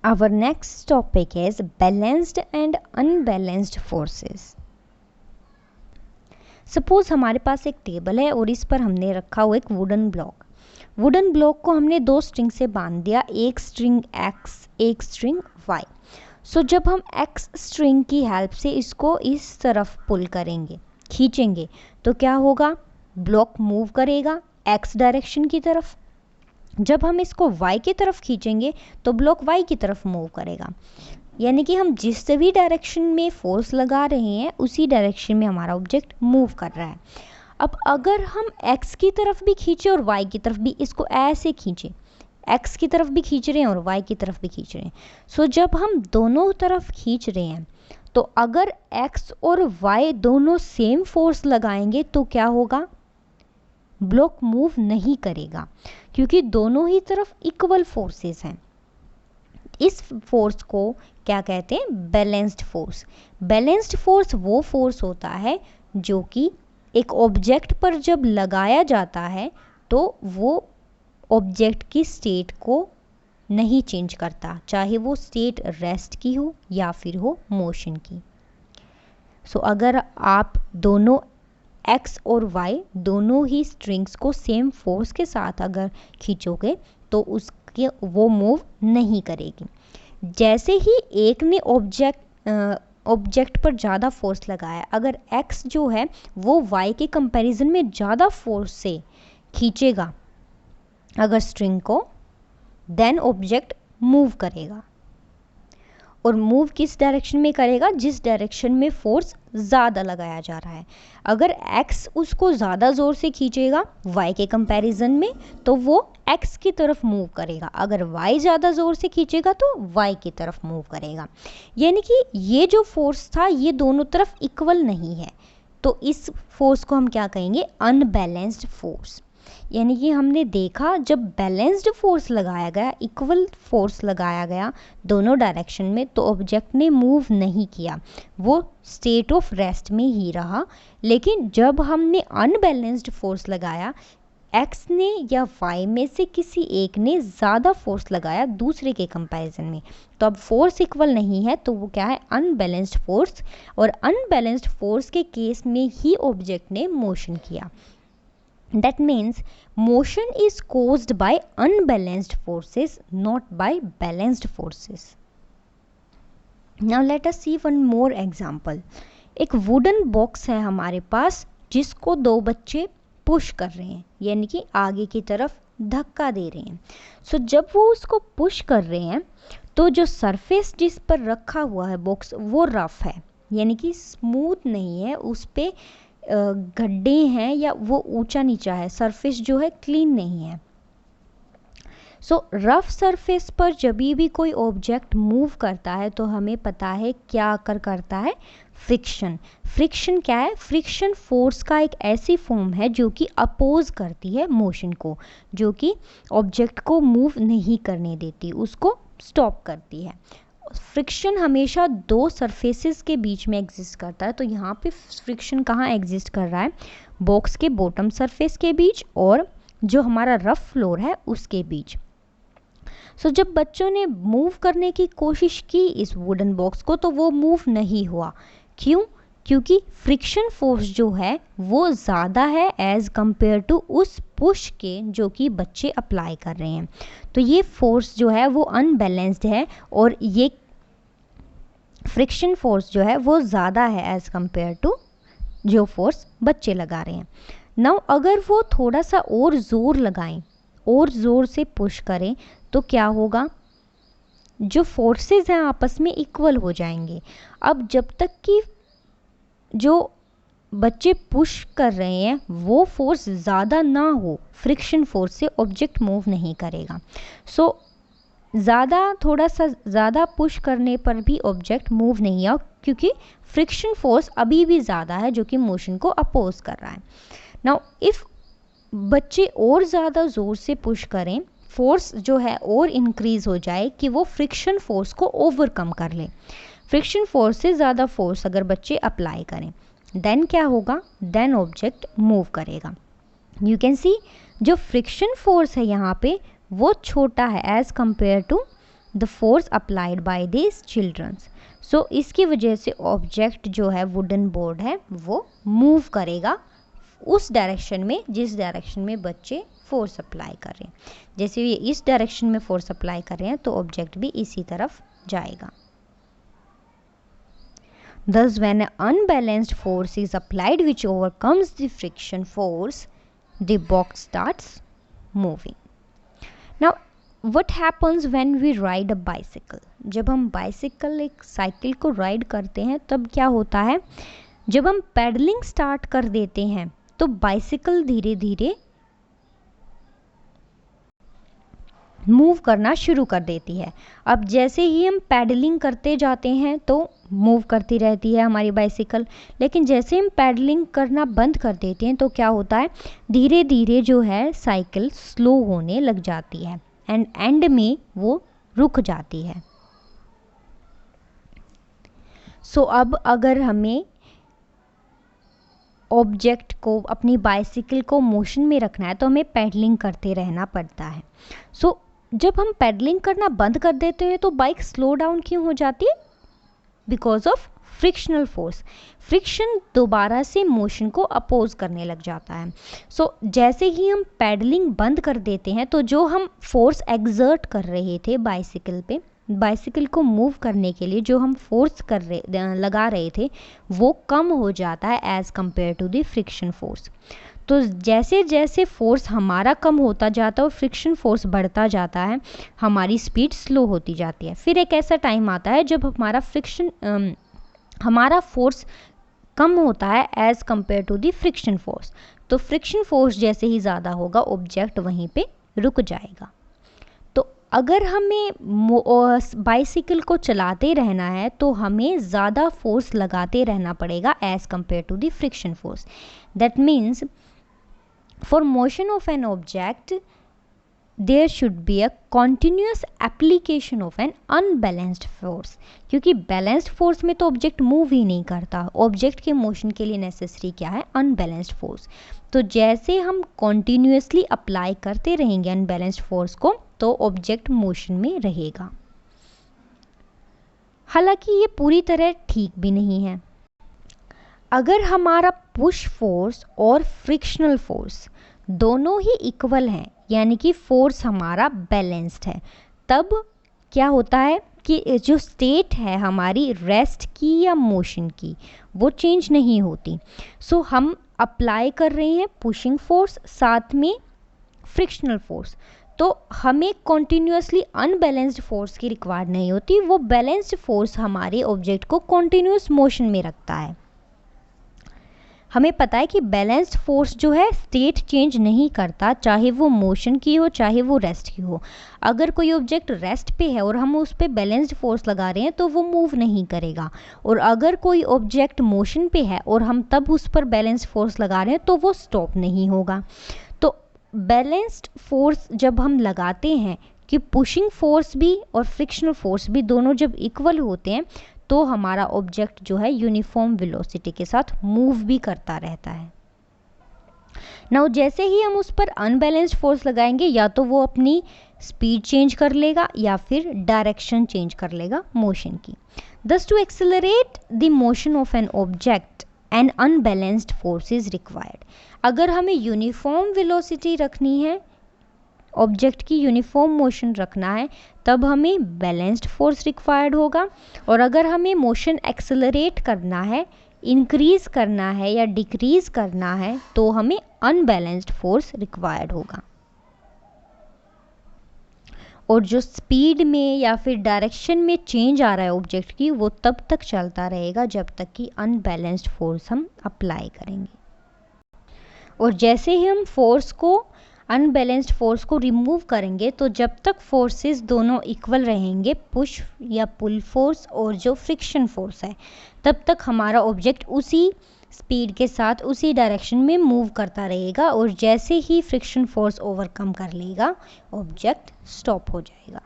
Our next topic is balanced and unbalanced forces. Suppose हमारे पास एक table है और इस पर हमने रखा हुआ एक वुडन ब्लॉक को हमने दो स्ट्रिंग से बांध दिया, एक स्ट्रिंग x एक स्ट्रिंग y. सो जब हम x स्ट्रिंग की हेल्प से इसको इस तरफ पुल करेंगे, खींचेंगे, तो क्या होगा, ब्लॉक मूव करेगा x डायरेक्शन की तरफ. जब हम इसको y की तरफ खींचेंगे तो ब्लॉक y की तरफ मूव करेगा. यानी कि हम जिस भी डायरेक्शन में फोर्स लगा रहे हैं उसी डायरेक्शन में हमारा ऑब्जेक्ट मूव कर रहा है. अब अगर हम x की तरफ भी खींचे और y की तरफ भी, इसको ऐसे खींचे, x की तरफ भी खींच रहे हैं और y की तरफ भी खींच रहे हैं. सो जब हम दोनों तरफ खींच रहे हैं तो अगर x और y दोनों सेम फोर्स लगाएंगे तो क्या होगा, ब्लॉक मूव नहीं करेगा, क्योंकि दोनों ही तरफ इक्वल फोर्सेस हैं. इस फोर्स को क्या कहते हैं, बैलेंस्ड फोर्स. बैलेंस्ड फोर्स वो फोर्स होता है जो कि एक ऑब्जेक्ट पर जब लगाया जाता है तो वो ऑब्जेक्ट की स्टेट को नहीं चेंज करता, चाहे वो स्टेट रेस्ट की हो या फिर हो मोशन की. सो अगर आप दोनों x और y दोनों ही स्ट्रिंग्स को सेम फोर्स के साथ अगर खींचोगे तो उसके वो मूव नहीं करेगी. जैसे ही एक ने ऑब्जेक्ट पर ज़्यादा फोर्स लगाया, अगर x जो है वो y के कंपैरिजन में ज़्यादा फोर्स से खींचेगा अगर स्ट्रिंग को, देन ऑब्जेक्ट मूव करेगा. और मूव किस डायरेक्शन में करेगा, जिस डायरेक्शन में फोर्स ज़्यादा लगाया जा रहा है. अगर x उसको ज़्यादा ज़ोर से खींचेगा y के कंपैरिजन में तो वो x की तरफ मूव करेगा. अगर y ज़्यादा ज़ोर से खींचेगा तो y की तरफ मूव करेगा. यानी कि ये जो फोर्स था ये दोनों तरफ इक्वल नहीं है, तो इस फोर्स को हम क्या कहेंगे, अनबैलेंस्ड फोर्स. यानी कि हमने देखा जब बैलेंस्ड फोर्स लगाया गया, इक्वल फोर्स लगाया गया दोनों डायरेक्शन में, तो ऑब्जेक्ट ने मूव नहीं किया, वो स्टेट ऑफ रेस्ट में ही रहा. लेकिन जब हमने अनबैलेंस्ड फोर्स लगाया, x ने या y में से किसी एक ने ज़्यादा फोर्स लगाया दूसरे के कंपैरिजन में, तो अब फोर्स इक्वल नहीं है, तो वो क्या है, अनबैलेंस्ड फोर्स. और अनबैलेंस्ड फोर्स के केस में ही ऑब्जेक्ट ने मोशन किया. That means motion is caused by unbalanced forces, not by balanced forces. Now let us see one more example. एक वुडन बॉक्स है हमारे पास जिसको दो बच्चे पुश कर रहे हैं, यानी कि आगे की तरफ धक्का दे रहे हैं. सो जब वो उसको पुश कर रहे हैं तो जो सरफेस जिस पर रखा हुआ है बॉक्स वो रफ है, यानी कि स्मूथ नहीं है, उस पे गड्ढे हैं या वो ऊंचा नीचा है, सरफेस जो है क्लीन नहीं है. सो रफ सरफेस पर जब भी कोई ऑब्जेक्ट मूव करता है तो हमें पता है क्या आकर करता है, फ्रिक्शन. फ्रिक्शन क्या है, फ्रिक्शन फोर्स का एक ऐसी फॉर्म है जो कि अपोज करती है मोशन को, जो कि ऑब्जेक्ट को मूव नहीं करने देती, उसको स्टॉप करती है. फ्रिक्शन हमेशा दो सरफेसेस के बीच में एग्जिस्ट करता है. तो यहाँ पे फ्रिक्शन कहाँ एग्जिस्ट कर रहा है, बॉक्स के बॉटम सरफेस के बीच और जो हमारा रफ फ्लोर है उसके बीच. सो जब बच्चों ने मूव करने की कोशिश की इस वुडन बॉक्स को तो वो मूव नहीं हुआ. क्यों, क्योंकि फ्रिक्शन फोर्स जो है वो ज़्यादा है एज़ कंपेयर टू उस पुश के जो कि बच्चे अप्लाई कर रहे हैं. तो ये फोर्स जो है वो अनबैलेंस्ड है और ये फ्रिक्शन फोर्स जो है वो ज़्यादा है एज़ कंपेयर टू जो फोर्स बच्चे लगा रहे हैं. नाउ अगर वो थोड़ा सा और ज़ोर लगाएं और ज़ोर से पुश करें तो क्या होगा, जो फोर्सेस हैं आपस में इक्वल हो जाएंगे. अब जब तक कि जो बच्चे पुश कर रहे हैं वो फोर्स ज़्यादा ना हो, फ्रिक्शन फोर्स से ऑब्जेक्ट मूव नहीं करेगा. सो थोड़ा सा ज़्यादा पुश करने पर भी ऑब्जेक्ट मूव नहीं हुआ, क्योंकि फ्रिक्शन फोर्स अभी भी ज़्यादा है जो कि मोशन को अपोज कर रहा है. नाउ इफ़ बच्चे और ज़्यादा ज़ोर से पुश करें, फोर्स जो है और इंक्रीज़ हो जाए कि वो फ्रिक्शन फोर्स को ओवरकम कर ले. फ्रिक्शन फोर्स से ज़्यादा फोर्स अगर बच्चे अप्लाई करें देन क्या होगा, देन ऑब्जेक्ट मूव करेगा. यू कैन सी जो फ्रिक्शन फोर्स है यहाँ पे वो छोटा है as compared to the force applied by this childrens. So इसकी वजह से ऑब्जेक्ट जो है वुडन बोर्ड है वो मूव करेगा उस डायरेक्शन में जिस डायरेक्शन में बच्चे फोर्स अप्लाई कर रहे हैं। जैसे ये इस डायरेक्शन में फोर्स अप्लाई कर रहे हैं तो ऑब्जेक्ट भी इसी तरफ जाएगा। Thus, when an unbalanced force is applied which overcomes the friction force, the box starts moving. Now, what happens when we ride a bicycle? जब हम बाइसिकल एक साइकिल को राइड करते हैं तब क्या होता है, जब हम पैडलिंग स्टार्ट कर देते हैं तो बाइसिकल धीरे धीरे मूव करना शुरू कर देती है। अब जैसे ही हम पैडलिंग करते जाते हैं तो मूव करती रहती है हमारी बाइसिकल, लेकिन जैसे हम पैडलिंग करना बंद कर देते हैं तो क्या होता है, धीरे धीरे जो है साइकिल स्लो होने लग जाती है एंड एंड में वो रुक जाती है। सो अब अगर हमें ऑब्जेक्ट को, अपनी बाइसिकल को मोशन में रखना है तो हमें पैडलिंग करते रहना पड़ता है। सो जब हम पैडलिंग करना बंद कर देते हैं तो बाइक स्लो डाउन क्यों हो जाती है? Because of frictional force. Friction दोबारा से मोशन को अपोज करने लग जाता है। सो जैसे ही हम पैडलिंग बंद कर देते हैं तो जो हम फोर्स एग्जर्ट कर रहे थे बाइसिकल पे, बाइसिकल को मूव करने के लिए जो हम फोर्स लगा रहे थे वो कम हो जाता है as compare to the friction force. तो जैसे जैसे फोर्स हमारा कम होता जाता है और फ्रिक्शन फोर्स बढ़ता जाता है, हमारी स्पीड स्लो होती जाती है। फिर एक ऐसा टाइम आता है जब हमारा फोर्स कम होता है as compare to the friction force. तो फ्रिक्शन फोर्स जैसे ही ज़्यादा होगा ऑब्जेक्ट वहीं पे रुक जाएगा। तो अगर हमें बाइसिकल को चलाते रहना है तो हमें ज़्यादा फोर्स लगाते रहना पड़ेगा as compare to the friction force. That means for motion of an object there should be a continuous application of an unbalanced force, क्योंकि बैलेंस्ड फोर्स में तो ऑब्जेक्ट मूव ही नहीं करता। ऑब्जेक्ट के मोशन के लिए नेसेसरी क्या है? Unbalanced force. तो जैसे हम कॉन्टिन्यूसली अप्लाई करते रहेंगे अनबैलेंस्ड फोर्स को तो ऑब्जेक्ट मोशन में रहेगा। हालांकि ये पूरी तरह ठीक भी नहीं है। अगर हमारा पुश फोर्स और फ्रिक्शनल फोर्स दोनों ही इक्वल हैं, यानी कि फोर्स हमारा बैलेंस्ड है, तब क्या होता है कि जो स्टेट है हमारी रेस्ट की या मोशन की वो चेंज नहीं होती। सो हम अप्लाई कर रहे हैं पुशिंग फोर्स साथ में फ्रिक्शनल फोर्स, तो हमें कॉन्टिन्यूसली अनबैलेंस्ड फोर्स की रिक्वायर्ड नहीं होती। वो बैलेंस्ड फोर्स हमारे ऑब्जेक्ट को कॉन्टिन्यूस मोशन में रखता है। हमें पता है कि बैलेंस्ड फोर्स जो है स्टेट चेंज नहीं करता, चाहे वो मोशन की हो चाहे वो रेस्ट की हो। अगर कोई ऑब्जेक्ट रेस्ट पे है और हम उस पर बैलेंस्ड फोर्स लगा रहे हैं तो वो मूव नहीं करेगा, और अगर कोई ऑब्जेक्ट मोशन पे है और हम तब उस पर बैलेंस्ड फोर्स लगा रहे हैं तो वो स्टॉप नहीं होगा। तो बैलेंस्ड फोर्स जब हम लगाते हैं कि पुशिंग फोर्स भी और फ्रिक्शनल फोर्स भी दोनों जब इक्वल होते हैं तो हमारा ऑब्जेक्ट जो है यूनिफॉर्म वेलोसिटी के साथ मूव भी करता रहता है। नाउ जैसे ही हम उस पर अनबैलेंस्ड फोर्स लगाएंगे या तो वो अपनी स्पीड चेंज कर लेगा या फिर डायरेक्शन चेंज कर लेगा मोशन की। Thus to accelerate the motion of an object an unbalanced force is required। अगर हमें यूनिफॉर्म वेलोसिटी रखनी है, ऑब्जेक्ट की यूनिफॉर्म मोशन रखना है, तब हमें बैलेंस्ड फोर्स रिक्वायर्ड होगा, और अगर हमें मोशन एक्सेलरेट करना है, इंक्रीज करना है या डिक्रीज करना है तो हमें अनबैलेंस्ड फोर्स रिक्वायर्ड होगा। और जो स्पीड में या फिर डायरेक्शन में चेंज आ रहा है ऑब्जेक्ट की वो तब तक चलता रहेगा जब तक कि अनबैलेंस्ड फोर्स हम अप्लाई करेंगे। और जैसे ही हम फोर्स को अनबैलेंस्ड फोर्स को रिमूव करेंगे तो जब तक फोर्सेस दोनों इक्वल रहेंगे, पुश या पुल फोर्स और जो फ्रिक्शन फोर्स है, तब तक हमारा ऑब्जेक्ट उसी स्पीड के साथ उसी डायरेक्शन में मूव करता रहेगा, और जैसे ही फ्रिक्शन फोर्स ओवरकम कर लेगा ऑब्जेक्ट स्टॉप हो जाएगा।